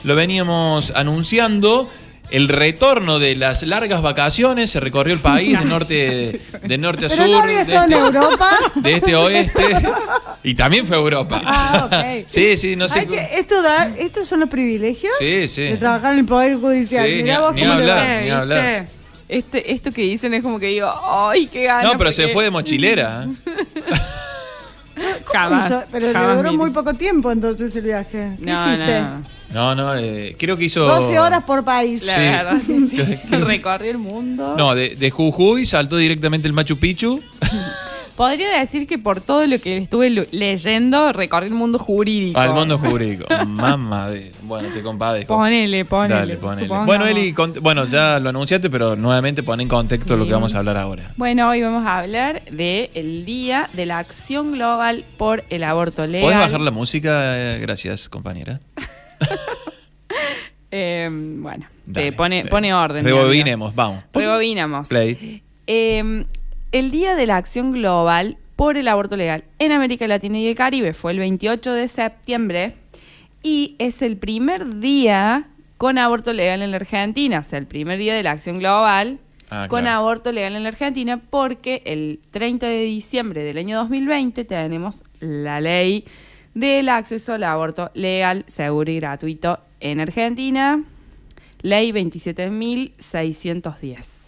lo veníamos anunciando. El retorno de las largas vacaciones, se recorrió el país de norte a sur, no había estado en Europa. De este a oeste, y también fue a Europa. Ok. Sí, no sé. ¿Estos son los privilegios? Sí. De trabajar en el Poder Judicial. Sí, Mirá vos ni cómo le va. hablar, ni hablar. Esto que dicen es como que digo, ¡ay, qué ganas! No, pero se fue de mochilera. Pero le duró muy poco tiempo entonces el viaje. ¿Qué hiciste? No, creo que hizo 12 horas por país. La verdad que sí. Recorrió el mundo. No, de Jujuy saltó directamente el Machu Picchu. Podría decir que por todo lo que estuve leyendo, recorrí el mundo jurídico. Al mundo jurídico. Mamá de... Bueno, te compadezco. Ponele. Dale, ponele. Bueno, Eli, ya lo anunciaste, pero nuevamente pon en contexto lo que vamos a hablar ahora. Bueno, hoy vamos a hablar del Día de la Acción Global por el Aborto Legal. ¿Podés bajar la música? Gracias, compañera. Bueno, dale, pone orden. Rebobinemos, vamos. Rebobinamos. Play. El Día de la Acción Global por el Aborto Legal en América Latina y el Caribe fue el 28 de septiembre y es el primer día con aborto legal en la Argentina, o sea, el primer día de la Acción Global con aborto legal en la Argentina, porque el 30 de diciembre del año 2020 tenemos la ley del acceso al aborto legal, seguro y gratuito en Argentina, ley 27.610.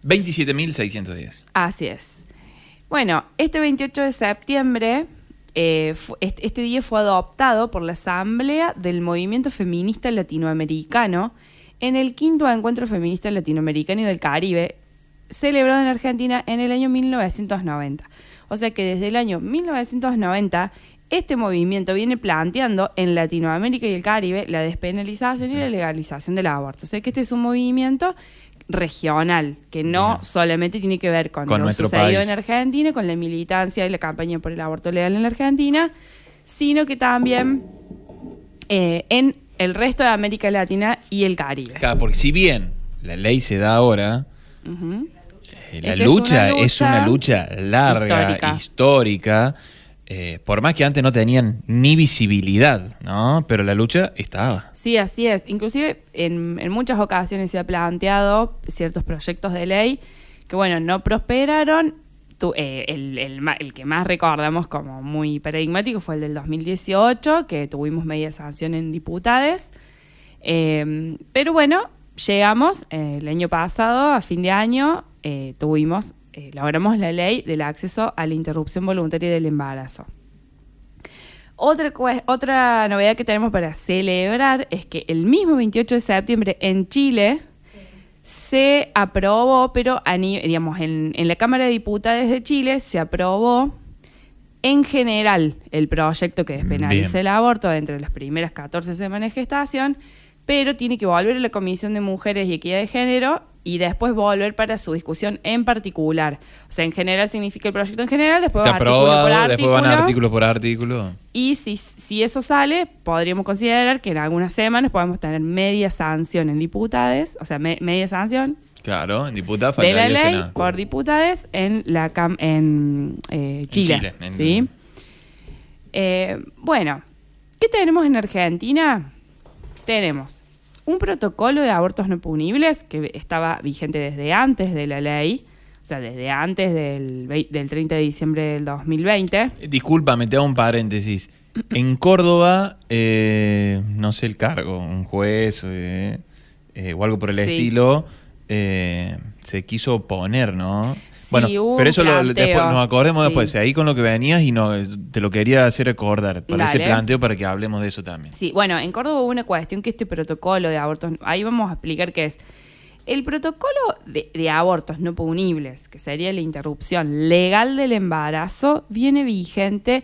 27.610. Así es. Bueno, este 28 de septiembre, este día fue adoptado por la Asamblea del Movimiento Feminista Latinoamericano en el 5º Encuentro Feminista Latinoamericano y del Caribe, celebrado en Argentina en el año 1990. O sea que desde el año 1990, este movimiento viene planteando en Latinoamérica y el Caribe la despenalización y la legalización del aborto. O sea que este es un movimiento regional, que no solamente tiene que ver con lo sucedido en Argentina, con la militancia y la campaña por el aborto legal en la Argentina, sino que también en el resto de América Latina y el Caribe. Claro, porque si bien la ley se da ahora, la lucha es una lucha larga, histórica. Por más que antes no tenían ni visibilidad, ¿no? Pero la lucha estaba. Sí, así es. Inclusive en muchas ocasiones se ha planteado ciertos proyectos de ley que, bueno, no prosperaron. El que más recordamos como muy paradigmático fue el del 2018, que tuvimos media sanción en diputados. Pero bueno, llegamos el año pasado, a fin de año, logramos la ley del acceso a la interrupción voluntaria del embarazo. Otra novedad que tenemos para celebrar es que el mismo 28 de septiembre en Chile se aprobó, pero en la Cámara de Diputados de Chile se aprobó en general el proyecto que despenaliza el aborto dentro de las primeras 14 semanas de gestación, pero tiene que volver a la Comisión de Mujeres y Equidad de Género y después volver para su discusión en particular. O sea, en general significa el proyecto en general, después va artículo por artículo. Y si eso sale, podríamos considerar que en algunas semanas podemos tener media sanción en diputados, o sea, media sanción. Claro, en diputados de la ley por diputados en Chile. ¿Sí? Bueno, ¿qué tenemos en Argentina? Tenemos un protocolo de abortos no punibles que estaba vigente desde antes de la ley, o sea, desde antes del 30 de diciembre del 2020. Discúlpame, te hago un paréntesis. En Córdoba, no sé el cargo, un juez o algo por el estilo, se quiso oponer, ¿no? Sí, bueno, pero eso después nos acordemos después. Ahí con lo que venías y te lo quería hacer recordar para ese planteo, para que hablemos de eso también. Sí, bueno, en Córdoba hubo una cuestión que este protocolo de abortos, ahí vamos a explicar qué es. El protocolo de abortos no punibles, que sería la interrupción legal del embarazo, viene vigente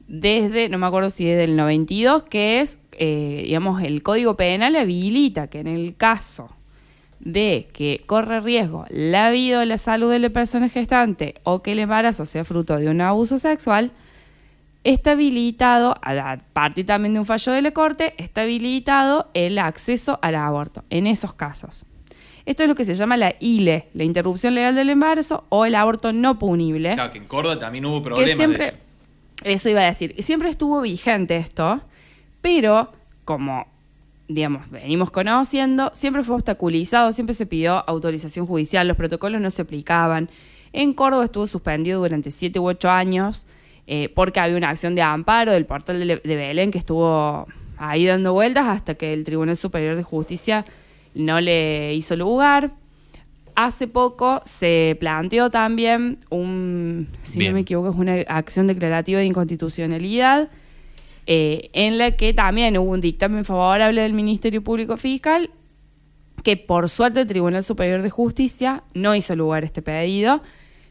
desde, no me acuerdo si desde el 92, que es, el Código Penal habilita que en el caso de que corre riesgo la vida o la salud de la persona gestante o que el embarazo sea fruto de un abuso sexual, está habilitado, a partir también de un fallo de la Corte, está habilitado el acceso al aborto en esos casos. Esto es lo que se llama la ILE, la interrupción legal del embarazo o el aborto no punible. Claro, que en Córdoba también hubo problemas de eso iba a decir, siempre estuvo vigente esto, pero como digamos, venimos conociendo, siempre fue obstaculizado, siempre se pidió autorización judicial, los protocolos no se aplicaban. En Córdoba estuvo suspendido durante 7 u 8 años porque había una acción de amparo del portal de Belén que estuvo ahí dando vueltas hasta que el Tribunal Superior de Justicia no le hizo lugar. Hace poco se planteó también si no me equivoco, es una acción declarativa de inconstitucionalidad en la que también hubo un dictamen favorable del Ministerio Público Fiscal que por suerte el Tribunal Superior de Justicia no hizo lugar a este pedido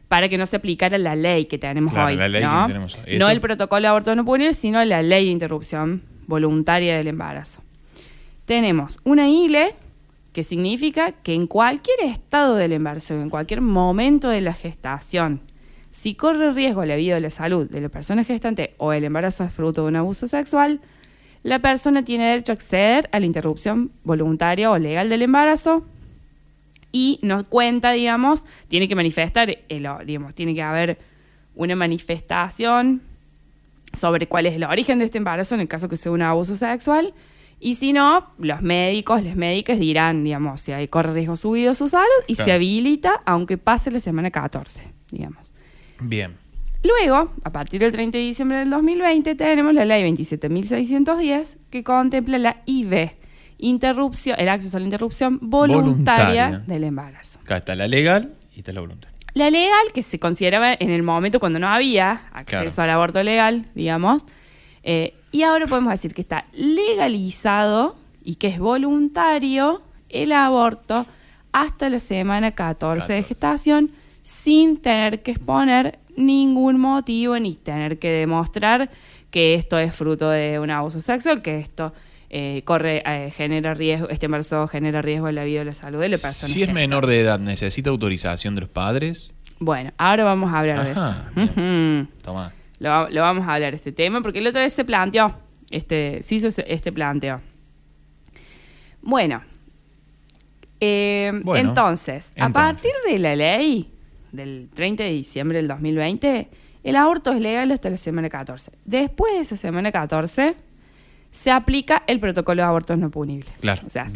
para que no se aplicara la ley que tenemos hoy, la ley ¿no? que tenemos hoy. No el protocolo de aborto no punible, sino la ley de interrupción voluntaria del embarazo. Tenemos una ILE, que significa que en cualquier estado del embarazo, en cualquier momento de la gestación, si corre riesgo la vida o la salud de la persona gestante o el embarazo es fruto de un abuso sexual, la persona tiene derecho a acceder a la interrupción voluntaria o legal del embarazo y nos cuenta, digamos, tiene que manifestar, tiene que haber una manifestación sobre cuál es el origen de este embarazo en el caso que sea un abuso sexual. Y si no, los médicos, las médicas dirán, digamos, si hay corre riesgo su vida o su salud y se habilita aunque pase la semana 14, digamos. Bien. Luego, a partir del 30 de diciembre del 2020, tenemos la ley 27.610 que contempla la IV, el acceso a la interrupción voluntaria del embarazo. Acá está la legal y está la voluntaria. La legal, que se consideraba en el momento cuando no había acceso al aborto legal, digamos, y ahora podemos decir que está legalizado y que es voluntario el aborto hasta la semana 14 de gestación sin tener que exponer ningún motivo ni tener que demostrar que esto es fruto de un abuso sexual, que esto genera riesgo, este embarazo genera riesgo en la vida o la salud de la persona. Si es menor de edad, ¿necesita autorización de los padres? Bueno, ahora vamos a hablar de eso. Toma. Lo vamos a hablar este tema, porque la otra vez se planteó, se hizo este planteo. Bueno, entonces, a partir de la ley del 30 de diciembre del 2020, el aborto es legal hasta la semana 14. Después de esa semana 14, se aplica el protocolo de abortos no punibles. Claro, o sea,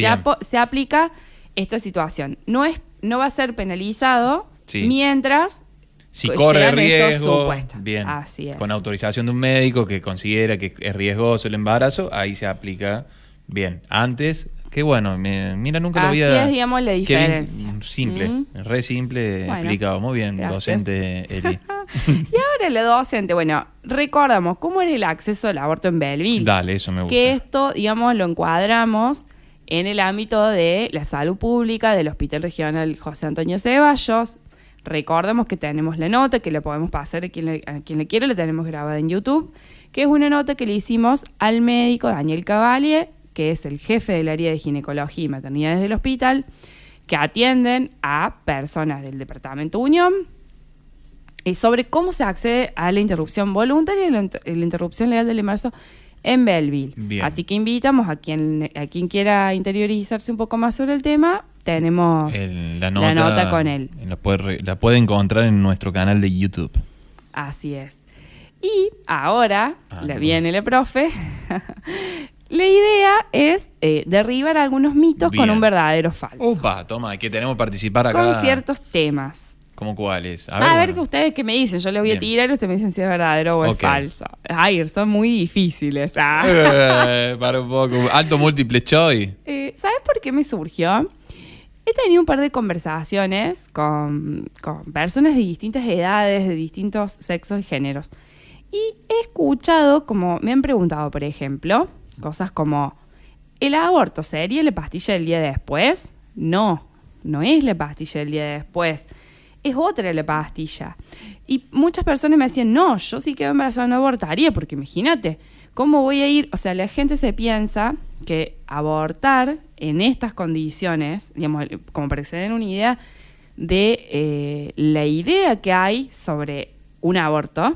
se aplica esta situación. No va a ser penalizado mientras... Si corre riesgo, bien, así es. Con autorización de un médico que considera que es riesgoso el embarazo, ahí se aplica bien. Antes, qué bueno, mira, nunca lo había... Así es, digamos, la diferencia. Simple, re simple, explicado. Muy bien, gracias. Docente Eli. Y ahora la docente, bueno, recordamos cómo era el acceso al aborto en Belleville. Dale, eso me gusta. Que esto, digamos, lo encuadramos en el ámbito de la salud pública del Hospital Regional José Antonio Ceballos. Recordemos que tenemos la nota, que la podemos pasar a quien le quiera, la tenemos grabada en YouTube, que es una nota que le hicimos al médico Daniel Cavalier, que es el jefe del área de ginecología y maternidades del hospital, que atienden a personas del Departamento Unión, y sobre cómo se accede a la interrupción voluntaria y la interrupción legal del embarazo en Belleville. Bien. Así que invitamos a quien quiera interiorizarse un poco más sobre el tema. Tenemos la nota con él. La puede encontrar en nuestro canal de YouTube. Así es. Y ahora viene la profe. La idea es derribar algunos mitos con un verdadero falso. Opa, toma, que tenemos que participar acá. Con ciertos temas. ¿Cómo cuáles? A ver que ustedes qué me dicen. Yo les voy a tirar y ustedes me dicen si es verdadero o es falso. Ay, son muy difíciles. Para un poco. Alto múltiple choice. ¿Sabes por qué me surgió? He tenido un par de conversaciones con personas de distintas edades, de distintos sexos y géneros. Y he escuchado, como me han preguntado, por ejemplo, cosas como, ¿el aborto sería la pastilla del día después? No es la pastilla del día después. Es otra la pastilla. Y muchas personas me decían, no, yo sí quedo embarazada, no abortaría, porque imagínate, ¿cómo voy a ir? O sea, la gente se piensa que abortar en estas condiciones, digamos, como para que se den una idea de la idea que hay sobre un aborto,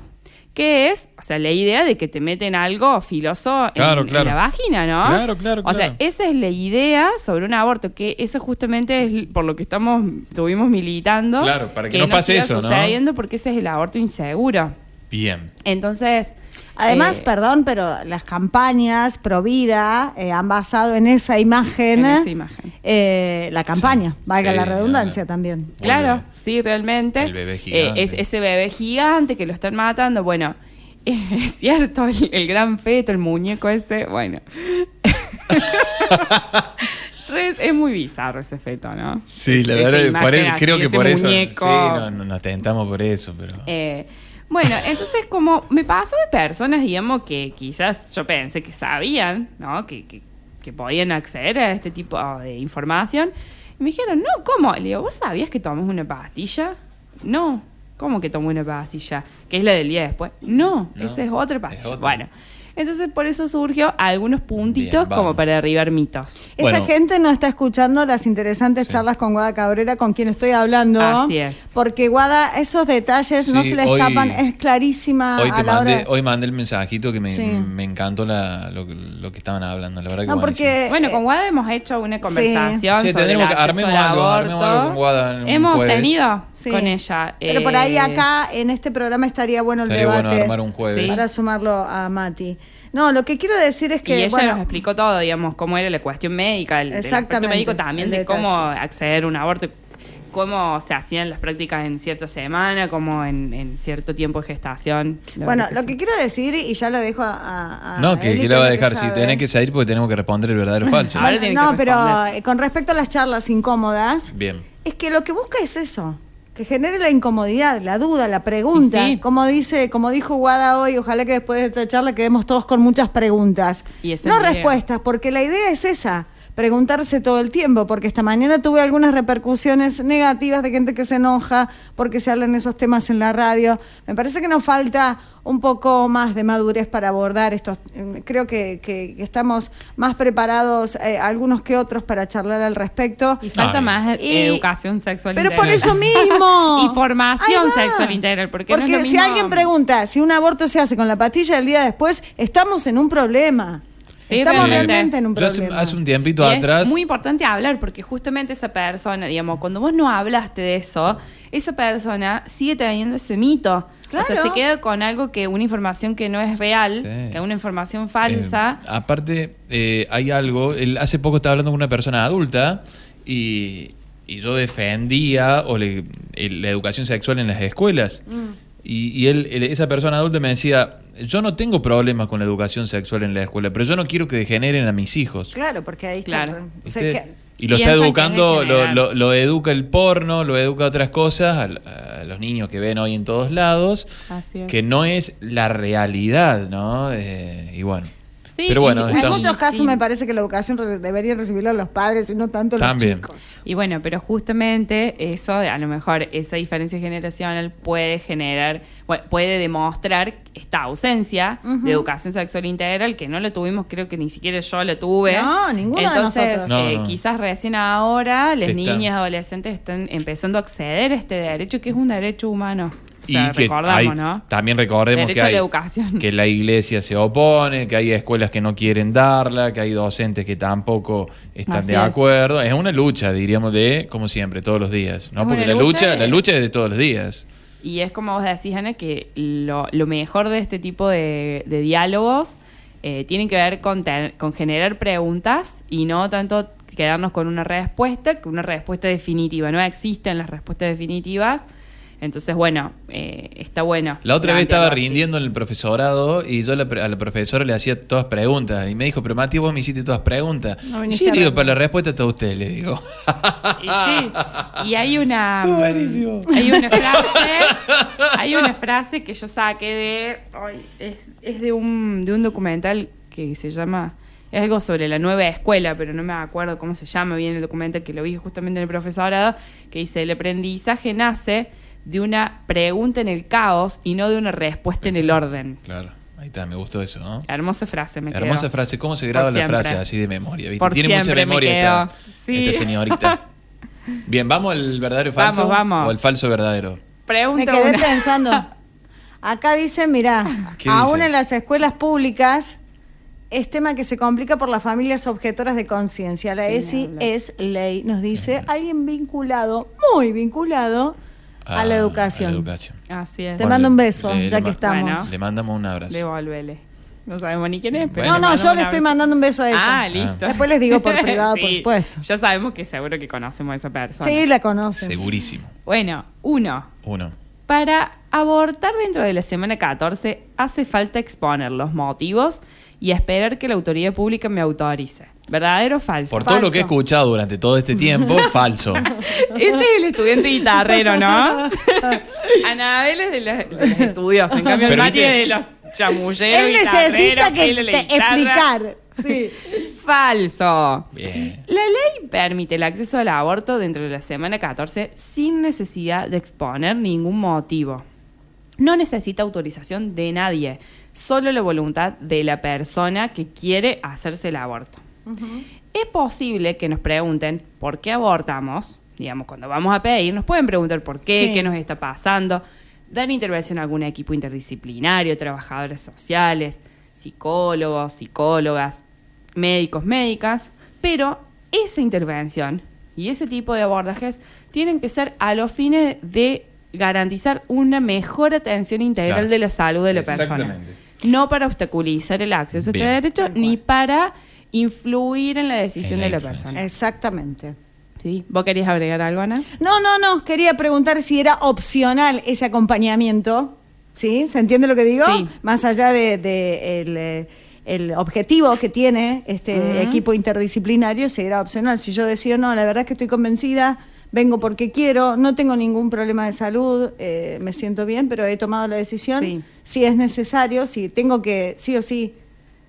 que es, o sea, la idea de que te meten algo filoso en la vagina, ¿no? Claro. O sea, esa es la idea sobre un aborto, que eso justamente es por lo que estuvimos militando. Claro, para que no pase eso, ¿no? Sucediendo porque ese es el aborto inseguro. Bien. Entonces... Además, perdón, pero las campañas pro vida han basado en esa imagen, la campaña, valga la redundancia también. Claro, sí, realmente. El bebé gigante. Es ese bebé gigante que lo están matando. Bueno, es cierto, el gran feto, el muñeco ese, bueno. Es muy bizarro ese feto, ¿no? Sí, la verdad, creo que por eso. Muñeco. Sí, no nos tentamos por eso, pero. Bueno, entonces como me pasó de personas, digamos, que quizás yo pensé que sabían, ¿no? Que podían acceder a este tipo de información. Y me dijeron, no, ¿cómo? Le digo, ¿vos sabías que tomas una pastilla? No. ¿Cómo que tomo una pastilla? ¿Que es la del día después? No, esa es otra pastilla. Es otra. Bueno. Entonces, por eso surgió algunos puntitos como para derribar mitos. Esa gente no está escuchando las interesantes charlas con Guada Cabrera, con quien estoy hablando. Así es. Porque Guada, esos detalles no se le escapan, es clarísima. Hoy mandé el mensajito que me encantó lo que estaban hablando, la verdad que porque, bueno, con Guada hemos hecho una conversación sobre el acceso al aborto. Con Guada hemos tenido con ella. Pero por ahí acá, en este programa, estaría bueno el debate. Bueno armar un jueves. Para sumarlo a Mati. No, lo que quiero decir es que... Y ella nos explicó todo, digamos, cómo era la cuestión médica, el aspecto médico también, de cómo acceder a un aborto, cómo se hacían las prácticas en cierta semana, como en cierto tiempo de gestación. Bueno, lo que quiero decir, y ya lo dejo a no, que le va a dejar, si tenés que salir porque tenemos que responder el verdadero o falso. No, pero con respecto a las charlas incómodas, bien, es que lo que busca es eso. Que genere la incomodidad, la duda, la pregunta. Sí. Como dijo Guada hoy, ojalá que después de esta charla quedemos todos con muchas preguntas. No respuestas, porque la idea es esa, preguntarse todo el tiempo, porque esta mañana tuve algunas repercusiones negativas de gente que se enoja porque se hablan esos temas en la radio. Me parece que nos falta un poco más de madurez para abordar estos. Creo que estamos más preparados algunos que otros para charlar al respecto. Y falta más educación sexual pero integral. Por eso mismo. Y formación sexual integral. Porque no es lo mismo. Si alguien pregunta si un aborto se hace con la pastilla del día después, estamos en un problema. Sí, estamos realmente en un problema. Hace un tiempito atrás. Es muy importante hablar, porque justamente esa persona, digamos, cuando vos no hablaste de eso, esa persona sigue teniendo ese mito. Claro. O sea, se queda con algo una información que no es real, que es una información falsa. Aparte, hay algo, hace poco estaba hablando con una persona adulta y yo defendía la educación sexual en las escuelas. Y esa persona adulta me decía, yo no tengo problemas con la educación sexual en la escuela, pero yo no quiero que degeneren a mis hijos. Claro, porque ahí está. Y lo está educando, lo educa el porno, lo educa otras cosas a los niños que ven hoy en todos lados, que no es la realidad, ¿no? Y bueno. Sí, pero bueno, en muchos casos me parece que la educación deberían recibirla los padres y no tanto los chicos. Y bueno, pero justamente eso, a lo mejor esa diferencia generacional puede demostrar esta ausencia de educación sexual integral, que no la tuvimos, creo que ni siquiera yo la tuve. No, ninguno de nosotros. Quizás recién ahora las niñas y adolescentes están empezando a acceder a este derecho, que es un derecho humano. O sea, también recordemos que la iglesia se opone, que hay escuelas que no quieren darla, que hay docentes que tampoco están de acuerdo. Es una lucha, diríamos, como siempre, todos los días, ¿no? Porque la lucha es de todos los días. Y es como vos decís, Ana, que lo mejor de este tipo de diálogos tienen que ver con generar preguntas y no tanto quedarnos con una respuesta definitiva. No existen las respuestas definitivas. Entonces, bueno, está bueno. La otra vez estaba rindiendo en el profesorado y yo a la profesora le hacía todas preguntas. Y me dijo, pero Mati, vos me hiciste todas preguntas. Sí, digo, para la respuesta está usted, le digo. Y sí, y hay una frase que yo saqué es de un documental que se llama... Es algo sobre la nueva escuela, pero no me acuerdo cómo se llama bien el documental, que lo vi justamente en el profesorado, que dice, el aprendizaje nace de una pregunta en el caos y no de una respuesta en el orden. Claro, ahí está, me gustó eso, ¿no? Hermosa frase, Hermosa frase, ¿cómo se graba la frase así de memoria? ¿Viste? Tiene mucha memoria esta señorita. Bien, ¿vamos al verdadero falso? Vamos. ¿O al falso verdadero? Me quedé pensando. Acá dice, mirá, aún en las escuelas públicas es tema que se complica por las familias objetoras de conciencia. La ESI es ley, nos dice alguien vinculado, muy vinculado a la educación. A la educación. Así es. Te mando un beso, ya que estamos. Bueno, le mandamos un abrazo. Devuélvele. No sabemos ni quién es, pero... Yo le estoy mandando un beso a ella. Ah, listo. Después les digo por privado, sí, por supuesto. Ya sabemos que seguro que conocemos a esa persona. Sí, la conocen. Segurísimo. Bueno, uno. Para abortar dentro de la semana 14 hace falta exponer los motivos y esperar que la autoridad pública me autorice. ¿Verdadero o falso? Por todo lo que he escuchado durante todo este tiempo, falso. Este es el estudiante guitarrero, ¿no? Anabel es de los estudiosos. En cambio, el Mati es de los chamulleros. Él necesita explicar. Sí. Falso. Bien. La ley permite el acceso al aborto dentro de la semana 14 sin necesidad de exponer ningún motivo. No necesita autorización de nadie, solo la voluntad de la persona que quiere hacerse el aborto. Uh-huh. Es posible que nos pregunten por qué abortamos, digamos, cuando vamos a pedir, nos pueden preguntar por qué, qué nos está pasando, dar intervención a algún equipo interdisciplinario, trabajadores sociales, psicólogos, psicólogas, médicos, médicas, pero esa intervención y ese tipo de abordajes tienen que ser a los fines de garantizar una mejor atención integral de la salud de la persona. No para obstaculizar el acceso a este derecho, ni para influir en la decisión de la persona. Exactamente. ¿Sí? ¿Vos querías agregar algo, Ana? No. Quería preguntar si era opcional ese acompañamiento. ¿Sí? ¿Se entiende lo que digo? Sí. Más allá de el objetivo que tiene este equipo interdisciplinario, si era opcional. Si yo decido, no, la verdad es que estoy convencida, vengo porque quiero, no tengo ningún problema de salud, me siento bien, pero he tomado la decisión. Sí. Si es necesario, si tengo que, sí o sí.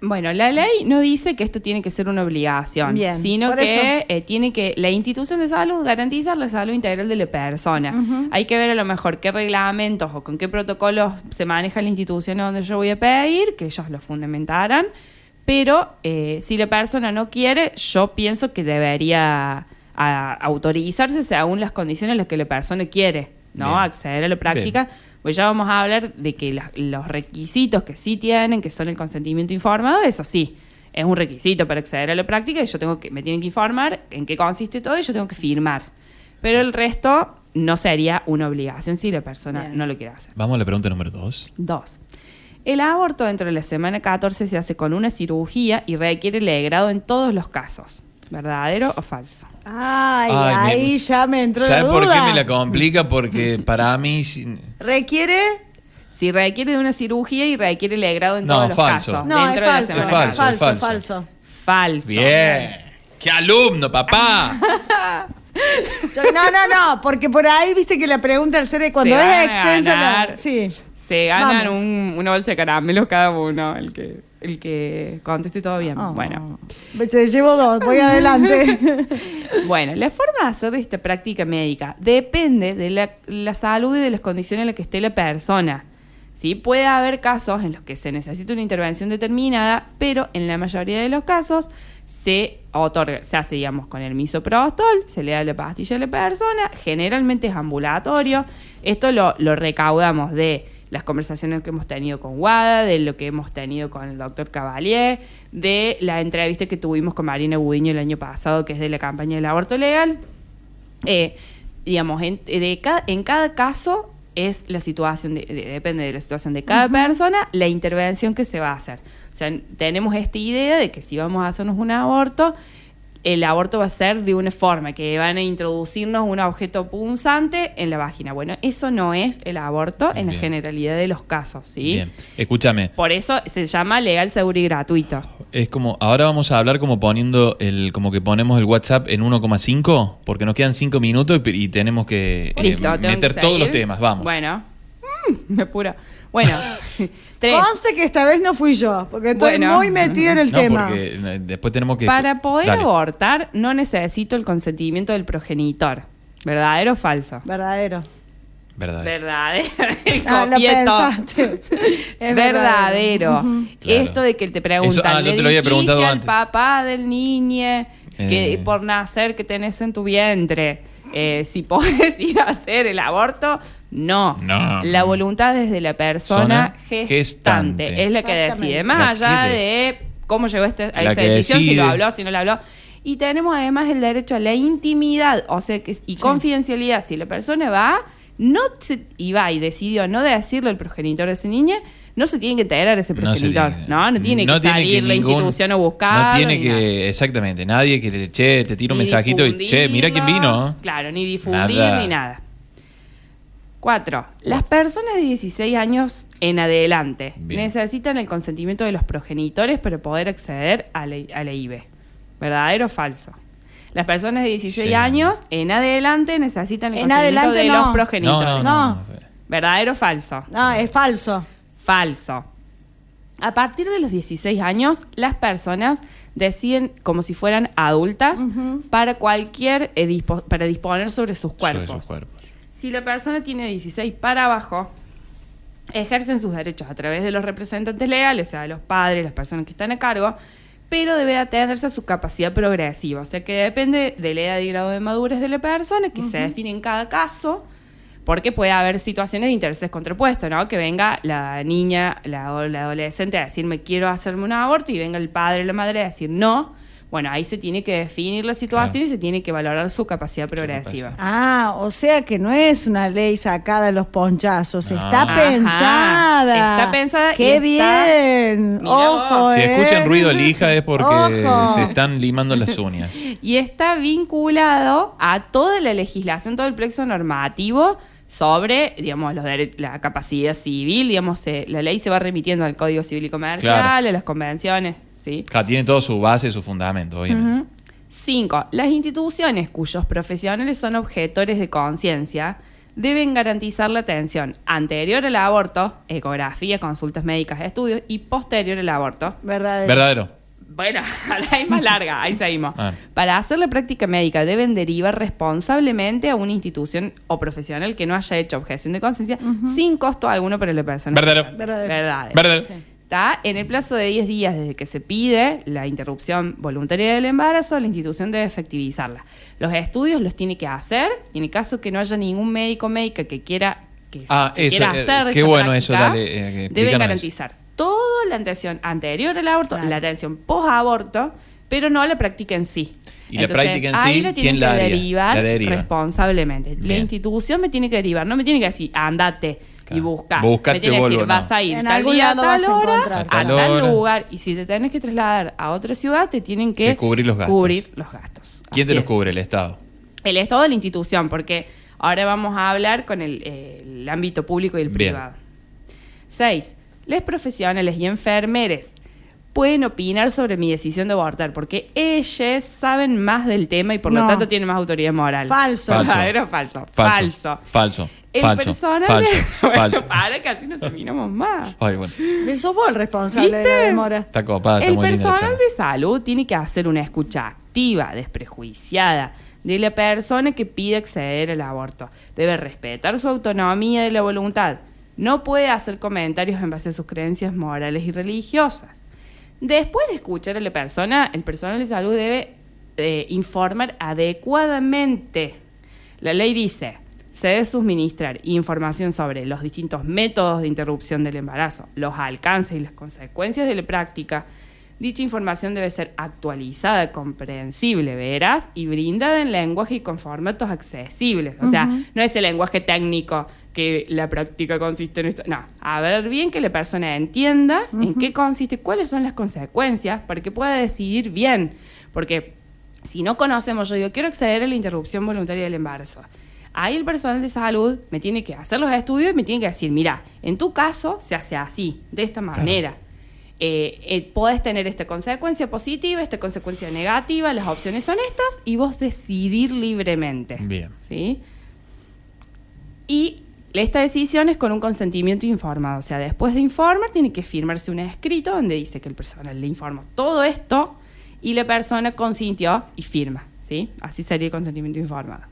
Bueno, la ley no dice que esto tiene que ser una obligación, sino que tiene que la institución de salud garantizar la salud integral de la persona. Uh-huh. Hay que ver a lo mejor qué reglamentos o con qué protocolos se maneja la institución donde yo voy a pedir, que ellos lo fundamentaran, pero si la persona no quiere, yo pienso que debería autorizarse según las condiciones en las que la persona quiere, ¿no? Acceder a la práctica. Bien. Pues ya vamos a hablar de que los requisitos que sí tienen, que son el consentimiento informado, eso sí, es un requisito para acceder a la práctica y me tienen que informar en qué consiste todo y yo tengo que firmar. Pero el resto no sería una obligación si la persona no lo quiere hacer. Vamos a la pregunta número 2. 2. El aborto dentro de la semana 14 se hace con una cirugía y requiere el legrado en todos los casos. ¿Verdadero o falso? Ahí ya me entró la duda. ¿Sabes por qué me la complica? Porque para mí... ¿Requiere? Si requiere de una cirugía y requiere legrado en todos los casos. No, es falso. Falso. Bien. ¡Qué alumno, papá! No, porque por ahí viste que la pregunta al ser cuando es extensa... Se ganan una bolsa de caramelos cada uno, el que conteste todo bien. Bueno. Te llevo 2, voy adelante. Bueno, la forma de hacer esta práctica médica depende de la salud y de las condiciones en las que esté la persona. ¿Sí? Puede haber casos en los que se necesita una intervención determinada, pero en la mayoría de los casos se hace, digamos, con el misoprostol, se le da la pastilla a la persona, generalmente es ambulatorio. Esto lo recaudamos de las conversaciones que hemos tenido con Guada, de lo que hemos tenido con el doctor Cavalier, de la entrevista que tuvimos con Marina Gudiño el año pasado, que es de la campaña del aborto legal. Digamos, en cada caso es la situación, depende de la situación de cada persona, la intervención que se va a hacer. O sea, tenemos esta idea de que si vamos a hacernos un aborto, el aborto va a ser de una forma, que van a introducirnos un objeto punzante en la vagina. Bueno, eso no es el aborto en la generalidad de los casos, ¿sí? Bien, escúchame. Por eso se llama legal, seguro y gratuito. Es como, ahora vamos a hablar como como que ponemos el WhatsApp en 1,5, porque nos quedan 5 minutos y tenemos que meter todos los temas, vamos. Bueno, me apuro. Bueno, 3. Conste que esta vez no fui yo, porque estoy muy metida en el tema. Porque después tenemos que... Para poder abortar no necesito el consentimiento del progenitor. ¿Verdadero o falso? Verdadero. Verdadero. Lo pensaste. Es verdadero. Uh-huh. Esto de que te preguntan, yo te lo había preguntado al papá del niño que por nacer que tenés en tu vientre, si podés ir a hacer el aborto... No, la voluntad es de la persona gestante. Es la que decide, más allá de cómo llegó a esa decisión, si lo habló, si no lo habló. Y tenemos además el derecho a la intimidad, o sea, y confidencialidad. Si la persona va, y decidió no decirle al progenitor de esa niña, no se tiene que integrar a ese progenitor, no tiene que salir la institución a buscar. No tiene que, exactamente, nadie que te tira un mensajito y, mira quién vino. Claro, ni difundir ni nada. 4. Las personas de 16 años en adelante necesitan el consentimiento de los progenitores para poder acceder a la IVE. ¿Verdadero o falso? Las personas de 16 años en adelante necesitan el consentimiento de los progenitores. No. ¿Verdadero o falso? No, es falso. Falso. A partir de los 16 años, las personas deciden como si fueran adultas para para disponer sobre sus cuerpos. Si la persona tiene 16 para abajo, ejercen sus derechos a través de los representantes legales, o sea, los padres, las personas que están a cargo, pero debe atenderse a su capacidad progresiva. O sea, que depende de la edad y grado de madurez de la persona, que se define en cada caso, porque puede haber situaciones de intereses contrapuestos, ¿no? Que venga la niña, la adolescente a decirme quiero hacerme un aborto y venga el padre o la madre a decir no. Bueno, ahí se tiene que definir la situación y se tiene que valorar su capacidad progresiva. O sea que no es una ley sacada de los ponchazos, está pensada. Está pensada. ¡Qué bien! ¡Ojo! Si escuchan ruido lija es porque se están limando las uñas. Y está vinculado a toda la legislación, todo el plexo normativo sobre, digamos, la capacidad civil. Digamos, la ley se va remitiendo al Código Civil y Comercial, a las convenciones. ¿Sí? Tiene todo su base y su fundamento, obviamente. 5. Las instituciones cuyos profesionales son objetores de conciencia deben garantizar la atención anterior al aborto, ecografía, consultas médicas, estudios, y posterior al aborto. Verdadero. Bueno, la es más larga, ahí seguimos. Para hacer la práctica médica deben derivar responsablemente a una institución o profesional que no haya hecho objeción de conciencia sin costo alguno para la persona. Verdadero. Sí. Está en el plazo de 10 días desde que se pide la interrupción voluntaria del embarazo, la institución debe efectivizarla. Los estudios los tiene que hacer, y en el caso que no haya ningún médico o médica que quiera hacer qué esa bueno práctica, eso, dale, deben garantizar toda la atención anterior al aborto, la atención post-aborto, pero no la práctica en sí. Y entonces, la práctica en sí, ahí la tienen que derivar responsablemente. Bien. La institución me tiene que derivar, no me tiene que decir, andate y busca. Búscate, me tiene que decir, vas a ir en tal algún día, lado tal vas a hora, encontrar. a tal lugar. Y si te tenés que trasladar a otra ciudad, te tienen que cubrir los gastos. ¿Quién te los cubre? ¿El Estado? El Estado de la institución, porque ahora vamos a hablar con el ámbito público y el privado. 6. Los profesionales y enfermeres pueden opinar sobre mi decisión de abortar, porque ellos saben más del tema y por lo tanto tienen más autoridad moral. Falso. ¿Verdadero o falso? Falso. El personal para que así no terminamos más. Ay, bueno. Sos vos el responsable de la demora. Está copada, está el muy personal de salud tiene que hacer una escucha activa, desprejuiciada, de la persona que pide acceder al aborto. Debe respetar su autonomía y la voluntad. No puede hacer comentarios en base a sus creencias morales y religiosas. Después de escuchar a la persona, el personal de salud debe informar adecuadamente. La ley dice: se debe suministrar información sobre los distintos métodos de interrupción del embarazo, los alcances y las consecuencias de la práctica. Dicha información debe ser actualizada, comprensible, veraz y brindada en lenguaje y con formatos accesibles. O sea, no es el lenguaje técnico que la práctica consiste en esto. No, a ver bien que la persona entienda en qué consiste, cuáles son las consecuencias, para que pueda decidir bien. Porque si no conocemos, yo digo, quiero acceder a la interrupción voluntaria del embarazo. Ahí el personal de salud me tiene que hacer los estudios y me tiene que decir, mira, en tu caso se hace así, de esta manera. Podés tener esta consecuencia positiva, esta consecuencia negativa, las opciones son estas, y vos decidir libremente. Bien. ¿Sí? Y esta decisión es con un consentimiento informado. O sea, después de informar, tiene que firmarse un escrito donde dice que el personal le informó todo esto y la persona consintió y firma. ¿Sí? Así sería el consentimiento informado.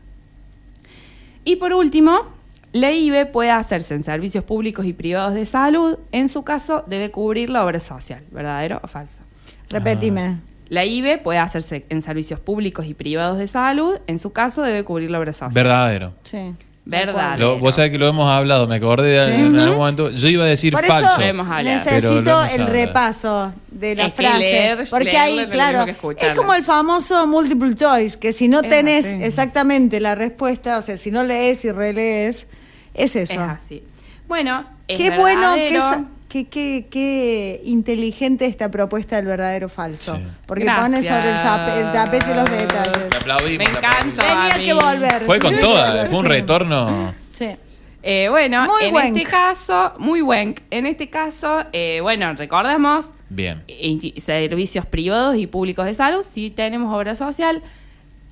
Y por último, la IVE puede hacerse en servicios públicos y privados de salud. En su caso, debe cubrir la obra social. ¿Verdadero o falso? Repetime. La IVE puede hacerse en servicios públicos y privados de salud. En su caso, debe cubrir la obra social. Verdadero. Sí. Verdadero. Vos sabés que lo hemos hablado, me acordé en algún momento. Yo iba a decir por falso. Eso necesito el repaso de la frase. Porque ahí, claro, es como el famoso multiple choice, que si no tenés exactamente la respuesta, o sea, si no lees y relees, Es eso. Es así. Bueno, es qué verdadero. Bueno qué inteligente esta propuesta del verdadero falso. Sí. Porque pone sobre el tapete los detalles. Te aplaudimos. Me encanta. Tenía que volver. Fue con toda, fue un retorno. Sí. Bueno, este caso, muy buen. En este caso, bueno, recordemos. Bien. Servicios privados y públicos de salud, si tenemos obra social,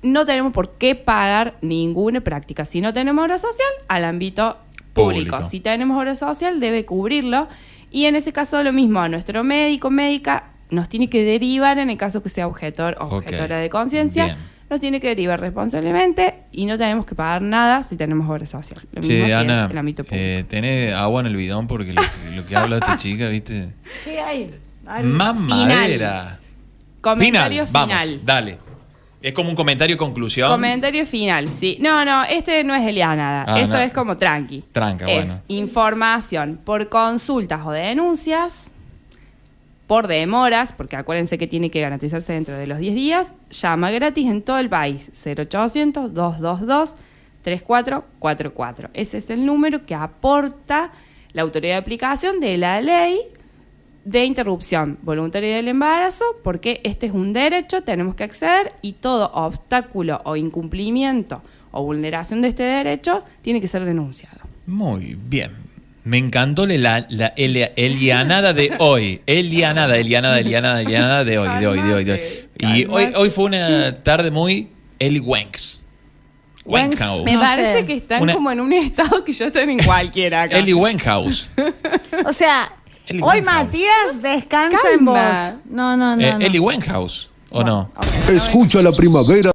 no tenemos por qué pagar ninguna práctica. Si no tenemos obra social, al ámbito público. Si tenemos obra social, debe cubrirlo. Y en ese caso lo mismo, a nuestro médico, médica, nos tiene que derivar en el caso que sea objetor o objetora de conciencia. Nos tiene que derivar responsablemente y no tenemos que pagar nada si tenemos obra social. Lo mismo si Ana, es el ámbito público. ¿tenés agua en el bidón? Porque lo que habla esta chica, ¿viste? Sí, hay. Mamadera. Comentario final. Vamos, dale. Es como un comentario conclusión. Comentario final, sí. No, este no es elianada. Esto es como tranqui. Tranca, es información por consultas o denuncias, por demoras, porque acuérdense que tiene que garantizarse dentro de los 10 días. Llama gratis en todo el país. 0800-222-3444. Ese es el número que aporta la autoridad de aplicación de la ley de interrupción voluntaria del embarazo, porque este es un derecho, tenemos que acceder, y todo obstáculo o incumplimiento o vulneración de este derecho tiene que ser denunciado. Muy bien. Me encantó la Elianada de hoy. Elianada de hoy. Y hoy fue una tarde muy Eli Wanks. Wankhouse. Me parece que están como en un estado que yo estoy en cualquiera acá. Eli Wankhouse. O sea, hoy Matías descansa en vos. No. Eli Wankhouse, ¿o no? Okay. Escucha la primavera.